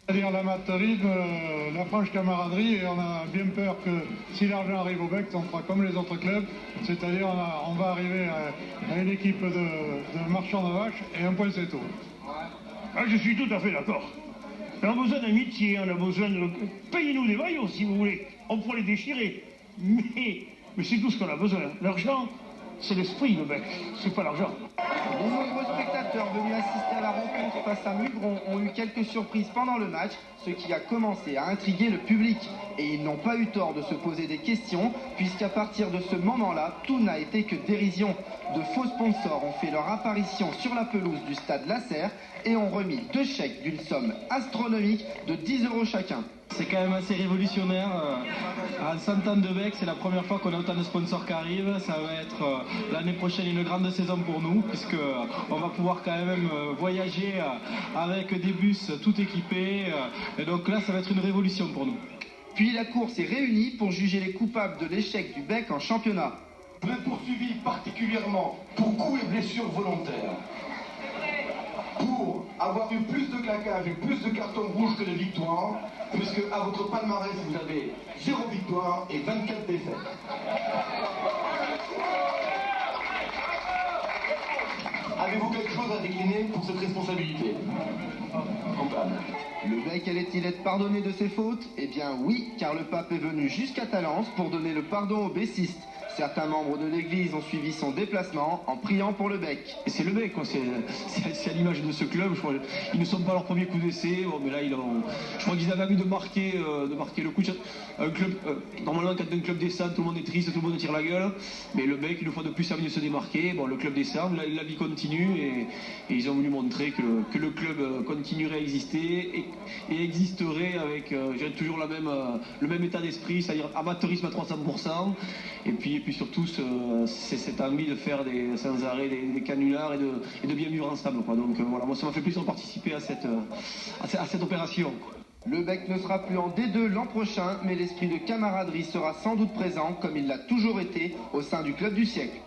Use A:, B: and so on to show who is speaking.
A: C'est-à-dire l'amateurisme, la franche camaraderie, et on a bien peur que si l'argent arrive au bec, on fera comme les autres clubs, c'est-à-dire on va arriver à une équipe de marchands de vaches et un point c'est tout.
B: Ah, je suis tout à fait d'accord. On a besoin d'amitié, on a besoin de... Payez-nous des maillots si vous voulez, on pourra les déchirer, mais c'est tout ce qu'on a besoin. L'argent, c'est l'esprit, le bec, c'est pas l'argent.
C: Les nombreux spectateurs venus assister à la rencontre face à Mugron ont eu quelques surprises pendant le match, ce qui a commencé à intriguer le public. Et ils n'ont pas eu tort de se poser des questions, puisqu'à partir de ce moment-là, tout n'a été que dérision. De faux sponsors ont fait leur apparition sur la pelouse du stade Lasserre et ont remis 2 chèques d'une somme astronomique de 10 € chacun.
D: C'est quand même assez révolutionnaire. À 100 ans de bec, c'est la première fois qu'on a autant de sponsors qui arrivent. Ça va être l'année prochaine une grande saison pour nous, puisque on va pouvoir quand même voyager avec des bus tout équipés. Et donc là, ça va être une révolution pour nous.
C: Puis la course est réunie pour juger les coupables de l'échec du bec en championnat.
E: Vous êtes poursuivi particulièrement pour coups et blessures volontaires, pour avoir eu plus de claquages et plus de cartons rouges que de victoires, puisque à votre palmarès vous avez 0 victoire et 24 défaites. Avez-vous quelque chose à décliner pour cette responsabilité? Comptable.
C: Le bec allait-il être pardonné de ses fautes? Eh bien oui, car le pape est venu jusqu'à Talence pour donner le pardon aux bécistes. Certains membres de l'église ont suivi son déplacement en priant pour le bec.
D: Et c'est le bec, c'est à l'image de ce club. Je crois, ils ne sont pas leur premier coup d'essai, mais là je crois qu'ils avaient envie de marquer le coup. Un club, normalement quand un club descend, tout le monde est triste, tout le monde tire la gueule, mais le bec une fois de plus a envie de se démarquer. Bon, le club descend, la vie continue et ils ont voulu montrer que le club continuerait à exister et existerait avec toujours le même état d'esprit, c'est-à-dire amateurisme à 300%, et puis surtout c'est cette envie de faire sans arrêt des canulars et de bien vivre ensemble, quoi. Donc voilà, moi ça m'a fait plaisir de participer à cette opération.
C: Le bec ne sera plus en D2 l'an prochain, mais l'esprit de camaraderie sera sans doute présent, comme il l'a toujours été, au sein du club du siècle.